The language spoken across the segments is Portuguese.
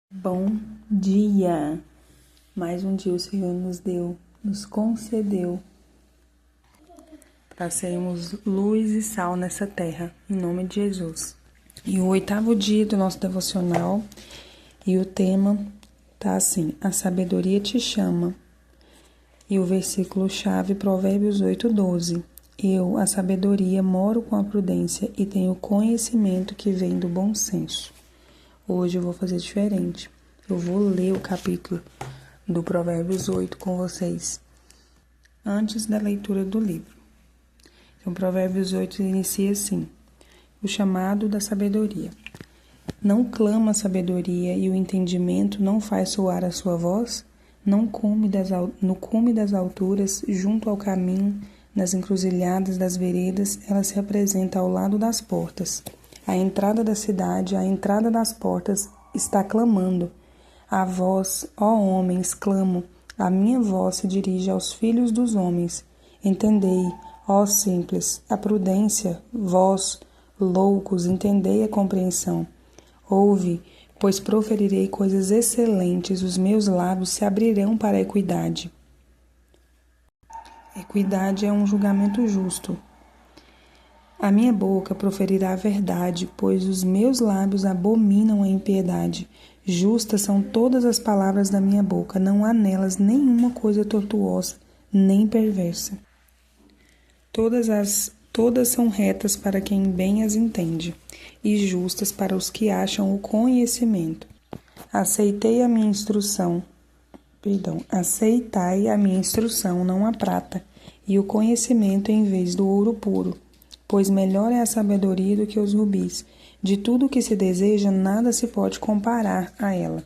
Bom dia! Mais um dia o Senhor nos concedeu para sermos luz e sal nessa terra, em nome de Jesus. E o 8º dia do nosso devocional, e o tema tá assim: a sabedoria te chama. E o versículo-chave, Provérbios 8:12. Eu, a sabedoria, moro com a prudência e tenho conhecimento que vem do bom senso. Hoje eu vou fazer diferente. Eu vou ler o capítulo do Provérbios 8 com vocês, antes da leitura do livro. Então, Provérbios 8 inicia assim: o chamado da sabedoria. Não clama a sabedoria e o entendimento não faz soar a sua voz? No cume das alturas, junto ao caminho, nas encruzilhadas das veredas, ela se apresenta ao lado das portas. A entrada da cidade, a entrada das portas, está clamando. A vós, ó homens, clamo, a minha voz se dirige aos filhos dos homens. Entendei, ó simples, a prudência, vós, loucos, entendei a compreensão. Ouve, pois proferirei coisas excelentes, os meus lábios se abrirão para a equidade. Equidade é um julgamento justo. A minha boca proferirá a verdade, pois os meus lábios abominam a impiedade. Justas são todas as palavras da minha boca, não há nelas nenhuma coisa tortuosa, nem perversa. Todas são retas para quem bem as entende, e justas para os que acham o conhecimento. Aceitai a minha instrução, não a prata, e o conhecimento em vez do ouro puro. Pois melhor é a sabedoria do que os rubis. De tudo o que se deseja, nada se pode comparar a ela.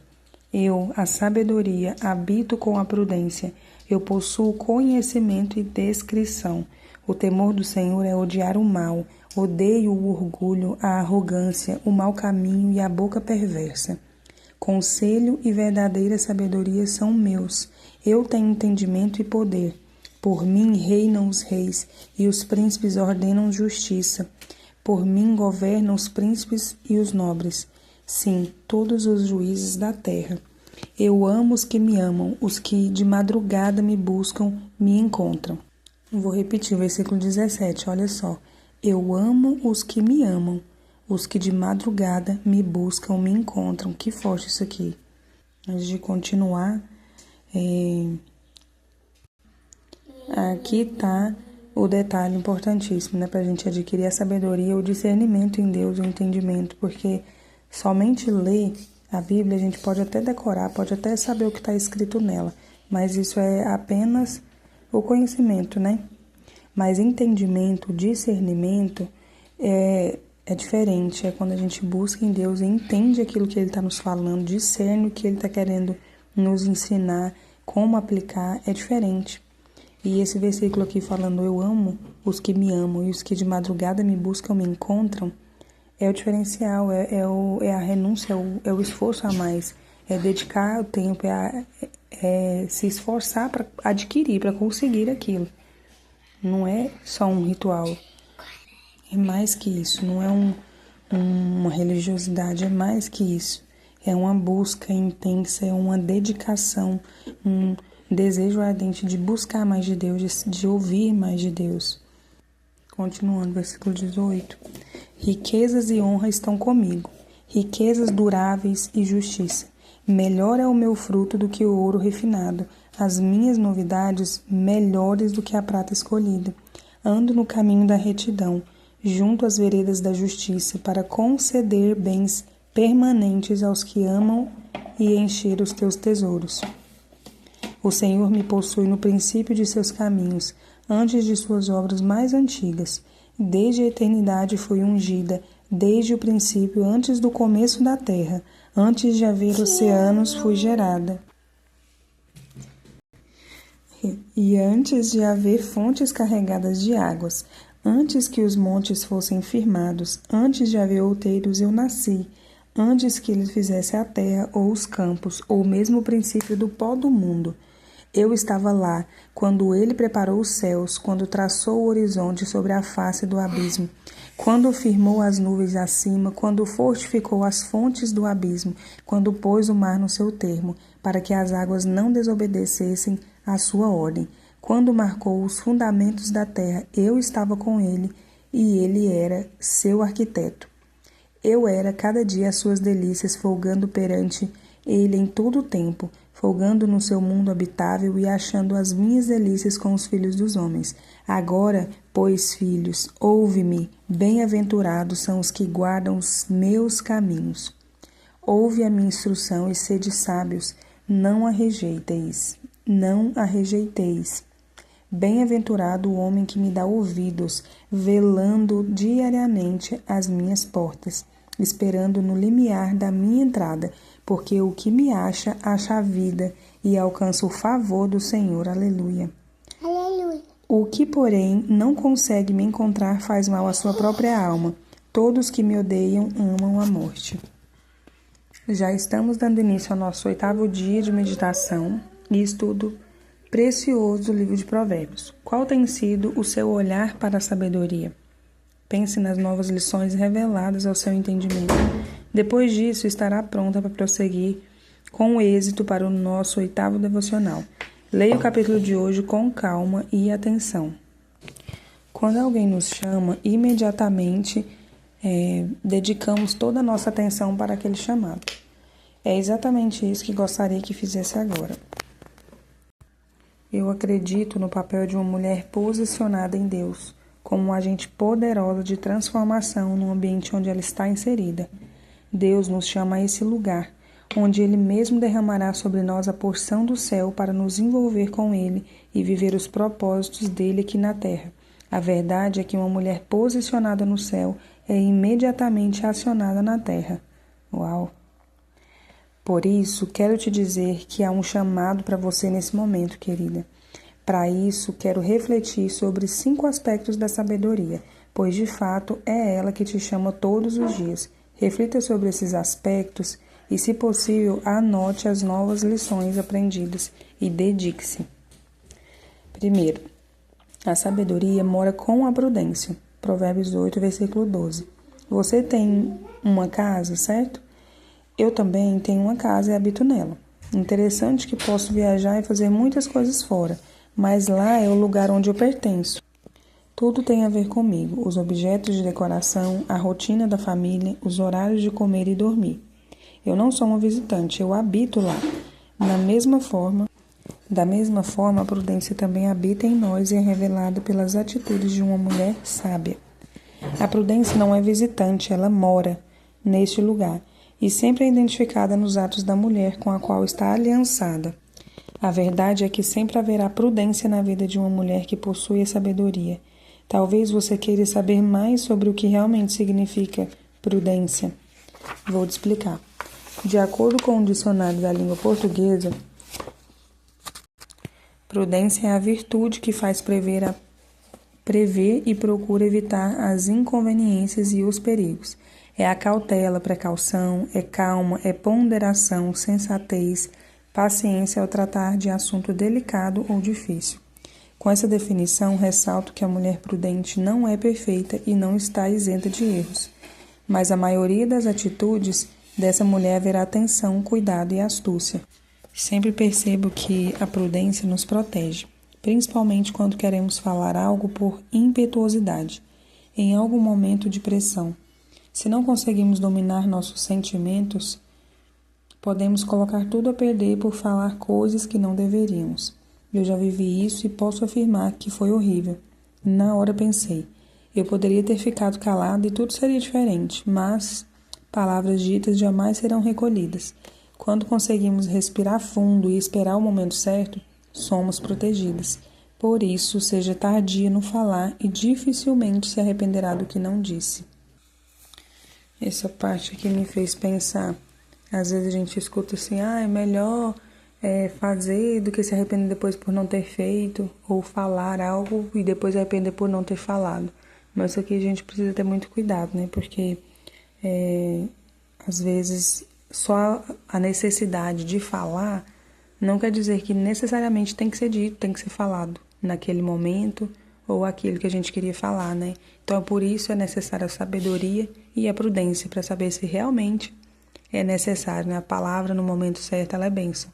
Eu, a sabedoria, habito com a prudência. Eu possuo conhecimento e descrição. O temor do Senhor é odiar o mal. Odeio o orgulho, a arrogância, o mau caminho e a boca perversa. Conselho e verdadeira sabedoria são meus. Eu tenho entendimento e poder. Por mim reinam os reis, e os príncipes ordenam justiça. Por mim governam os príncipes e os nobres. Sim, todos os juízes da terra. Eu amo os que me amam, os que de madrugada me buscam, me encontram. Vou repetir o versículo 17, olha só. Eu amo os que me amam, os que de madrugada me buscam, me encontram. Que forte isso aqui. Antes de continuar, aqui está o detalhe importantíssimo, né, para a gente adquirir a sabedoria, o discernimento em Deus, o entendimento, porque somente ler a Bíblia a gente pode até decorar, pode até saber o que está escrito nela, mas isso é apenas o conhecimento, né? Mas entendimento, discernimento é diferente, é quando a gente busca em Deus e entende aquilo que Ele está nos falando, discerne o que Ele está querendo nos ensinar, como aplicar, é diferente. E esse versículo aqui falando, eu amo os que me amam e os que de madrugada me buscam, me encontram, é o diferencial, é a renúncia, é o esforço a mais, é dedicar o tempo, é se esforçar para adquirir, para conseguir aquilo. Não é só um ritual, é mais que isso, não é uma religiosidade, é mais que isso. É uma busca intensa, é uma dedicação, um desejo ardente de buscar mais de Deus, de ouvir mais de Deus. Continuando, versículo 18. Riquezas e honra estão comigo, riquezas duráveis e justiça. Melhor é o meu fruto do que o ouro refinado, as minhas novidades melhores do que a prata escolhida. Ando no caminho da retidão, junto às veredas da justiça, para conceder bens permanentes aos que amam e encher os teus tesouros. O Senhor me possui no princípio de seus caminhos, antes de suas obras mais antigas. Desde a eternidade fui ungida, desde o princípio, antes do começo da terra, antes de haver oceanos fui gerada. E antes de haver fontes carregadas de águas, antes que os montes fossem firmados, antes de haver outeiros eu nasci, antes que ele fizesse a terra ou os campos, ou mesmo o princípio do pó do mundo. Eu estava lá quando ele preparou os céus, quando traçou o horizonte sobre a face do abismo, quando firmou as nuvens acima, quando fortificou as fontes do abismo, quando pôs o mar no seu termo, para que as águas não desobedecessem à sua ordem. Quando marcou os fundamentos da terra, eu estava com ele e ele era seu arquiteto. Eu era cada dia as suas delícias, folgando perante ele em todo o tempo, folgando no seu mundo habitável e achando as minhas delícias com os filhos dos homens. Agora, pois, filhos, ouve-me, bem-aventurados são os que guardam os meus caminhos. Ouve a minha instrução e sede sábios, não a rejeiteis, não a rejeiteis. Bem-aventurado o homem que me dá ouvidos, velando diariamente as minhas portas, esperando no limiar da minha entrada, porque o que me acha a vida e alcança o favor do Senhor. Aleluia. Aleluia. O que, porém, não consegue me encontrar faz mal à sua própria alma. Todos que me odeiam amam a morte. Já estamos dando início ao nosso 8º dia de meditação e estudo precioso do livro de Provérbios. Qual tem sido o seu olhar para a sabedoria? Pense nas novas lições reveladas ao seu entendimento. Depois disso, estará pronta para prosseguir com êxito para o nosso 8º devocional. Leia o capítulo de hoje com calma e atenção. Quando alguém nos chama, imediatamente dedicamos toda a nossa atenção para aquele chamado. É exatamente isso que gostaria que fizesse agora. Eu acredito no papel de uma mulher posicionada em Deus, como um agente poderoso de transformação no ambiente onde ela está inserida. Deus nos chama a esse lugar, onde Ele mesmo derramará sobre nós a porção do céu para nos envolver com Ele e viver os propósitos dele aqui na terra. A verdade é que uma mulher posicionada no céu é imediatamente acionada na terra. Uau! Por isso, quero te dizer que há um chamado para você nesse momento, querida. Para isso, quero refletir sobre 5 aspectos da sabedoria, pois de fato é ela que te chama todos os dias. Reflita sobre esses aspectos e, se possível, anote as novas lições aprendidas e dedique-se. Primeiro, a sabedoria mora com a prudência. Provérbios 8, versículo 12. Você tem uma casa, certo? Eu também tenho uma casa e habito nela. Interessante que posso viajar e fazer muitas coisas fora, mas lá é o lugar onde eu pertenço. Tudo tem a ver comigo, os objetos de decoração, a rotina da família, os horários de comer e dormir. Eu não sou uma visitante, eu habito lá. Da mesma forma, a prudência também habita em nós e é revelada pelas atitudes de uma mulher sábia. A prudência não é visitante, ela mora neste lugar e sempre é identificada nos atos da mulher com a qual está aliançada. A verdade é que sempre haverá prudência na vida de uma mulher que possui a sabedoria. Talvez você queira saber mais sobre o que realmente significa prudência. Vou te explicar. De acordo com o dicionário da língua portuguesa, prudência é a virtude que faz prever e procura evitar as inconveniências e os perigos. É a cautela, precaução, é calma, é ponderação, sensatez, paciência ao tratar de assunto delicado ou difícil. Com essa definição, ressalto que a mulher prudente não é perfeita e não está isenta de erros, mas a maioria das atitudes dessa mulher haverá atenção, cuidado e astúcia. Sempre percebo que a prudência nos protege, principalmente quando queremos falar algo por impetuosidade, em algum momento de pressão. Se não conseguimos dominar nossos sentimentos, podemos colocar tudo a perder por falar coisas que não deveríamos. Eu já vivi isso e posso afirmar que foi horrível. Na hora pensei, eu poderia ter ficado calada e tudo seria diferente, mas palavras ditas jamais serão recolhidas. Quando conseguimos respirar fundo e esperar o momento certo, somos protegidas. Por isso, seja tardia no falar e dificilmente se arrependerá do que não disse. Essa parte aqui me fez pensar. Às vezes a gente escuta assim, é melhor fazer do que se arrepender depois por não ter feito, ou falar algo e depois arrepender por não ter falado. Mas isso aqui a gente precisa ter muito cuidado, né? Porque às vezes só a necessidade de falar não quer dizer que necessariamente tem que ser dito, tem que ser falado naquele momento ou aquilo que a gente queria falar, né? Então, por isso é necessária a sabedoria e a prudência para saber se realmente é necessário, né? A palavra no momento certo, ela é bênção,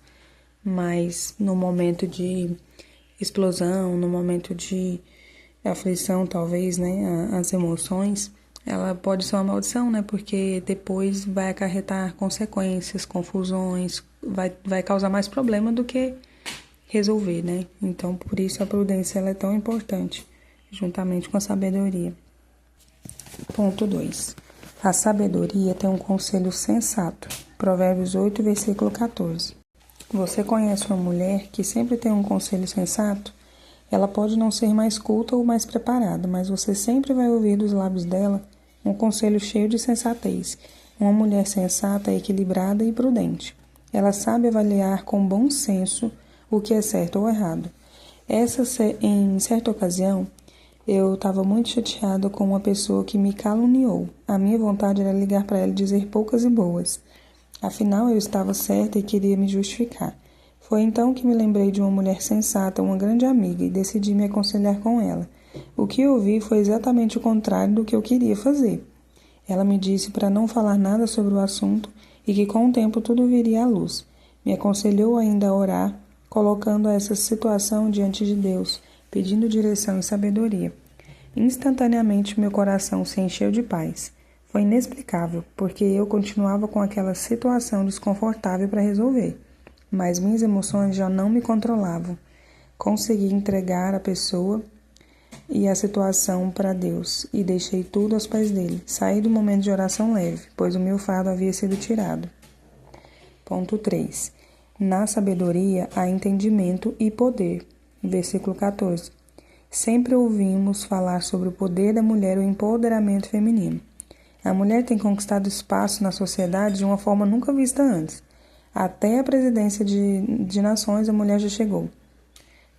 mas no momento de explosão, no momento de aflição, talvez, né? As emoções, ela pode ser uma maldição, né? Porque depois vai acarretar consequências, confusões, vai causar mais problema do que resolver, né? Então, por isso a prudência ela é tão importante, juntamente com a sabedoria. Ponto 2. A sabedoria tem um conselho sensato. Provérbios 8, versículo 14. Você conhece uma mulher que sempre tem um conselho sensato? Ela pode não ser mais culta ou mais preparada, mas você sempre vai ouvir dos lábios dela um conselho cheio de sensatez. Uma mulher sensata, equilibrada e prudente. Ela sabe avaliar com bom senso o que é certo ou errado. Em certa ocasião, eu estava muito chateada com uma pessoa que me caluniou. A minha vontade era ligar para ela e dizer poucas e boas. Afinal, eu estava certa e queria me justificar. Foi então que me lembrei de uma mulher sensata, uma grande amiga, e decidi me aconselhar com ela. O que ouvi foi exatamente o contrário do que eu queria fazer. Ela me disse para não falar nada sobre o assunto e que com o tempo tudo viria à luz. Me aconselhou ainda a orar, colocando essa situação diante de Deus, pedindo direção e sabedoria. Instantaneamente meu coração se encheu de paz. Foi inexplicável, porque eu continuava com aquela situação desconfortável para resolver, mas minhas emoções já não me controlavam. Consegui entregar a pessoa e a situação para Deus e deixei tudo aos pés dele. Saí do momento de oração leve, pois o meu fardo havia sido tirado. Ponto 3. Na sabedoria há entendimento e poder. Versículo 14. Sempre ouvimos falar sobre o poder da mulher e o empoderamento feminino. A mulher tem conquistado espaço na sociedade de uma forma nunca vista antes. Até a presidência de nações a mulher já chegou.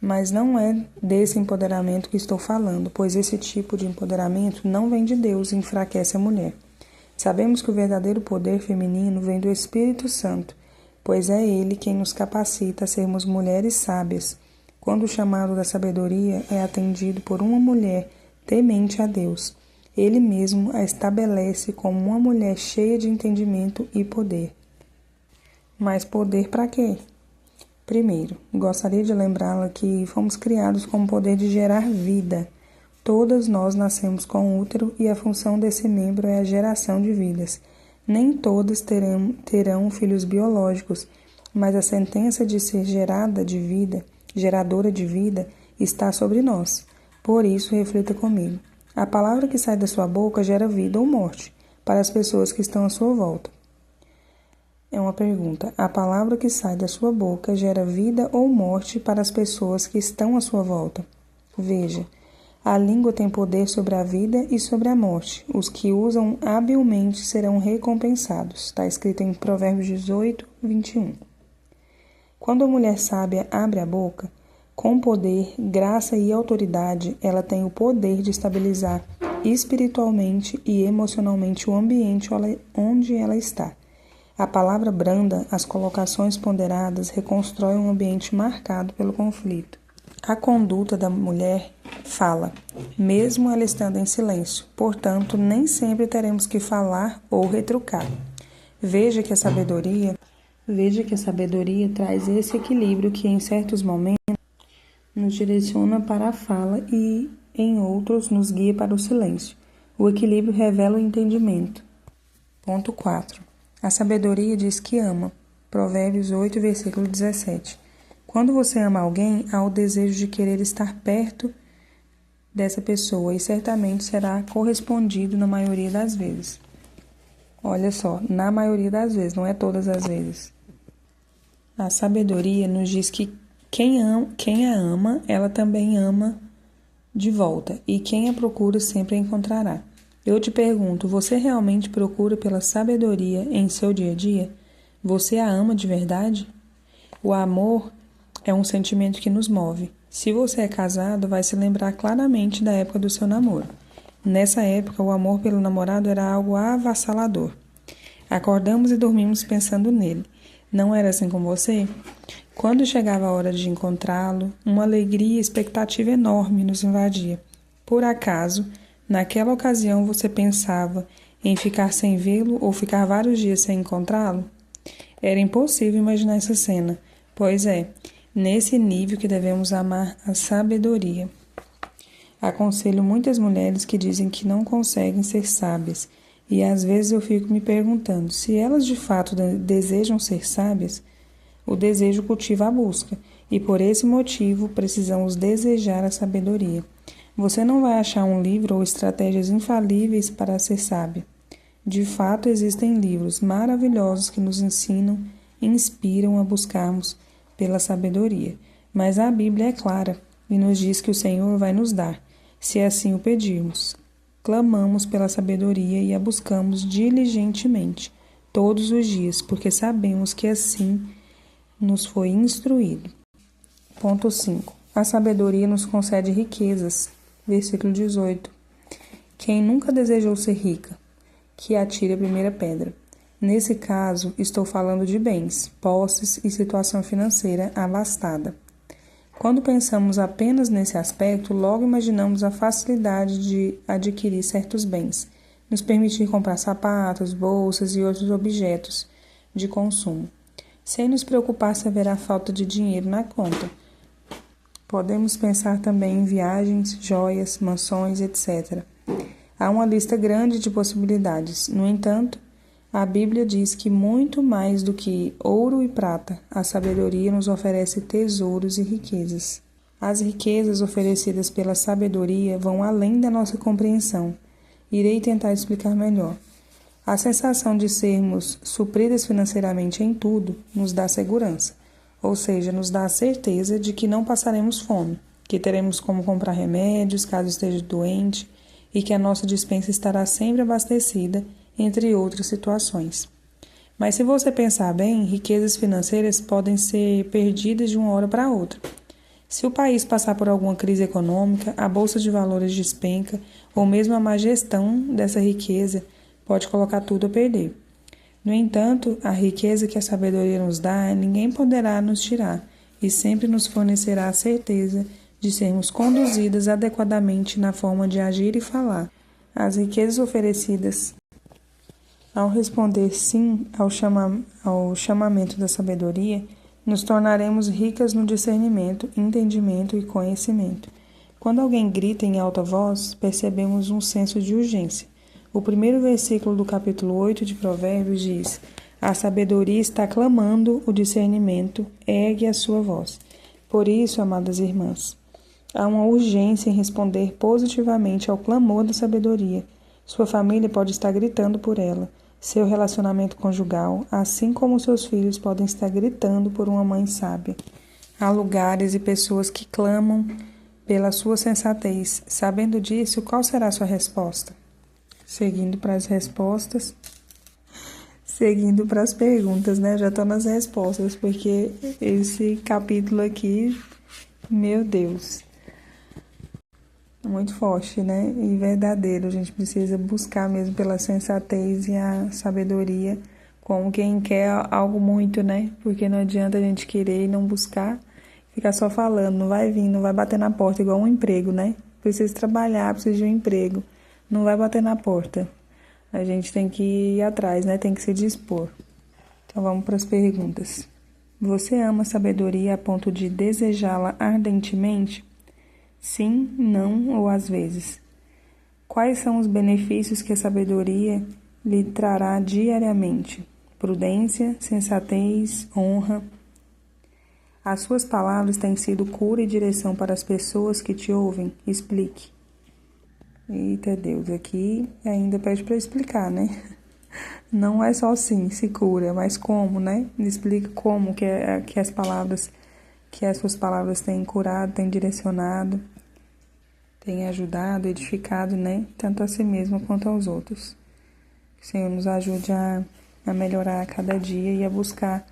Mas não é desse empoderamento que estou falando, pois esse tipo de empoderamento não vem de Deus e enfraquece a mulher. Sabemos que o verdadeiro poder feminino vem do Espírito Santo, pois é Ele quem nos capacita a sermos mulheres sábias, quando o chamado da sabedoria é atendido por uma mulher temente a Deus. Ele mesmo a estabelece como uma mulher cheia de entendimento e poder. Mas poder para quê? Primeiro, gostaria de lembrá-la que fomos criados com o poder de gerar vida. Todas nós nascemos com útero e a função desse membro é a geração de vidas. Nem todas terão filhos biológicos, mas a sentença de ser geradora de vida, está sobre nós. Por isso, reflita comigo. A palavra que sai da sua boca gera vida ou morte para as pessoas que estão à sua volta. É uma pergunta. A palavra que sai da sua boca gera vida ou morte para as pessoas que estão à sua volta? Veja, a língua tem poder sobre a vida e sobre a morte. Os que usam habilmente serão recompensados. Está escrito em Provérbios 18, 21. Quando a mulher sábia abre a boca, com poder, graça e autoridade, ela tem o poder de estabilizar espiritualmente e emocionalmente o ambiente onde ela está. A palavra branda, as colocações ponderadas, reconstrói um ambiente marcado pelo conflito. A conduta da mulher fala, mesmo ela estando em silêncio. Portanto, nem sempre teremos que falar ou retrucar. Veja que a sabedoria traz esse equilíbrio que, em certos momentos, nos direciona para a fala e, em outros, nos guia para o silêncio. O equilíbrio revela o entendimento. Ponto 4. A sabedoria diz que ama. Provérbios 8, versículo 17. Quando você ama alguém, há o desejo de querer estar perto dessa pessoa e certamente será correspondido na maioria das vezes. Olha só, na maioria das vezes, não é todas as vezes. A sabedoria nos diz que quem a ama, ela também ama de volta, e quem a procura sempre a encontrará. Eu te pergunto, você realmente procura pela sabedoria em seu dia a dia? Você a ama de verdade? O amor é um sentimento que nos move. Se você é casado, vai se lembrar claramente da época do seu namoro. Nessa época, o amor pelo namorado era algo avassalador. Acordamos e dormimos pensando nele. Não era assim com você? Quando chegava a hora de encontrá-lo, uma alegria e expectativa enorme nos invadia. Por acaso, naquela ocasião você pensava em ficar sem vê-lo ou ficar vários dias sem encontrá-lo? Era impossível imaginar essa cena. Pois é, nesse nível que devemos amar a sabedoria. Aconselho muitas mulheres que dizem que não conseguem ser sábias, e às vezes eu fico me perguntando se elas de fato desejam ser sábias. O desejo cultiva a busca, e por esse motivo precisamos desejar a sabedoria. Você não vai achar um livro ou estratégias infalíveis para ser sábio. De fato, existem livros maravilhosos que nos ensinam e inspiram a buscarmos pela sabedoria. Mas a Bíblia é clara e nos diz que o Senhor vai nos dar, se assim o pedirmos. Clamamos pela sabedoria e a buscamos diligentemente, todos os dias, porque sabemos que assim nos foi instruído. Ponto 5. A sabedoria nos concede riquezas. Versículo 18. Quem nunca desejou ser rica, que atire a primeira pedra. Nesse caso, estou falando de bens, posses e situação financeira abastada. Quando pensamos apenas nesse aspecto, logo imaginamos a facilidade de adquirir certos bens, nos permitir comprar sapatos, bolsas e outros objetos de consumo, sem nos preocupar se haverá falta de dinheiro na conta. Podemos pensar também em viagens, joias, mansões, etc. Há uma lista grande de possibilidades. No entanto, a Bíblia diz que muito mais do que ouro e prata, a sabedoria nos oferece tesouros e riquezas. As riquezas oferecidas pela sabedoria vão além da nossa compreensão. Irei tentar explicar melhor. A sensação de sermos supridas financeiramente em tudo nos dá segurança. Ou seja, nos dá a certeza de que não passaremos fome, que teremos como comprar remédios caso esteja doente e que a nossa despensa estará sempre abastecida, entre outras situações. Mas se você pensar bem, riquezas financeiras podem ser perdidas de uma hora para outra. Se o país passar por alguma crise econômica, a bolsa de valores despenca ou mesmo a má gestão dessa riqueza pode colocar tudo a perder. No entanto, a riqueza que a sabedoria nos dá, ninguém poderá nos tirar e sempre nos fornecerá a certeza de sermos conduzidas adequadamente na forma de agir e falar. As riquezas oferecidas ao responder sim ao chamamento da sabedoria, nos tornaremos ricas no discernimento, entendimento e conhecimento. Quando alguém grita em alta voz, percebemos um senso de urgência. O primeiro versículo do capítulo 8 de Provérbios diz: a sabedoria está clamando, o discernimento ergue a sua voz. Por isso, amadas irmãs, há uma urgência em responder positivamente ao clamor da sabedoria. Sua família pode estar gritando por ela, seu relacionamento conjugal, assim como seus filhos podem estar gritando por uma mãe sábia. Há lugares e pessoas que clamam pela sua sensatez. Sabendo disso, qual será a sua resposta? Seguindo para as perguntas, né? Já estou nas respostas, porque esse capítulo aqui, meu Deus, muito forte, né? E verdadeiro. A gente precisa buscar mesmo pela sensatez e a sabedoria, como quem quer algo muito, né? Porque não adianta a gente querer e não buscar, ficar só falando, não vai vir, não vai bater na porta, igual um emprego, né? Precisa trabalhar, precisa de um emprego. Não vai bater na porta. A gente tem que ir atrás, né? Tem que se dispor. Então vamos para as perguntas. Você ama a sabedoria a ponto de desejá-la ardentemente? Sim, não ou às vezes? Quais são os benefícios que a sabedoria lhe trará diariamente? Prudência, sensatez, honra. As suas palavras têm sido cura e direção para as pessoas que te ouvem? Explique. Eita Deus, aqui ainda pede para explicar, né? Não é só assim, se cura, mas como, né? Explica como que as suas palavras têm curado, têm direcionado, têm ajudado, edificado, né? Tanto a si mesmo quanto aos outros. Que o Senhor nos ajude a melhorar a cada dia e a buscar,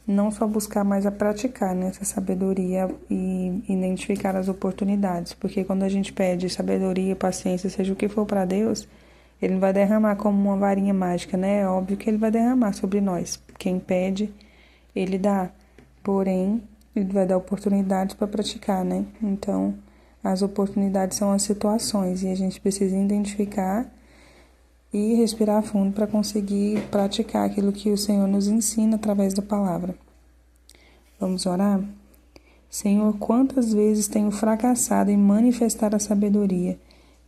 não só buscar, mas a praticar, né, essa sabedoria e identificar as oportunidades. Porque quando a gente pede sabedoria, paciência, seja o que for para Deus, Ele não vai derramar como uma varinha mágica, né? É óbvio que Ele vai derramar sobre nós. Quem pede, Ele dá. porém, ele vai dar oportunidades para praticar, né? Então, as oportunidades são as situações e a gente precisa identificar e respirar fundo para conseguir praticar aquilo que o Senhor nos ensina através da palavra. Vamos orar? Senhor, quantas vezes tenho fracassado em manifestar a sabedoria?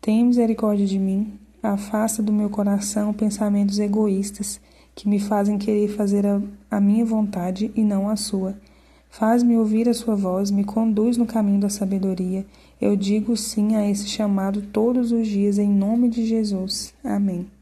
Tenha misericórdia de mim, afasta do meu coração pensamentos egoístas que me fazem querer fazer a minha vontade e não a sua. Faz-me ouvir a sua voz, me conduz no caminho da sabedoria. Eu digo sim a esse chamado todos os dias em nome de Jesus. Amém.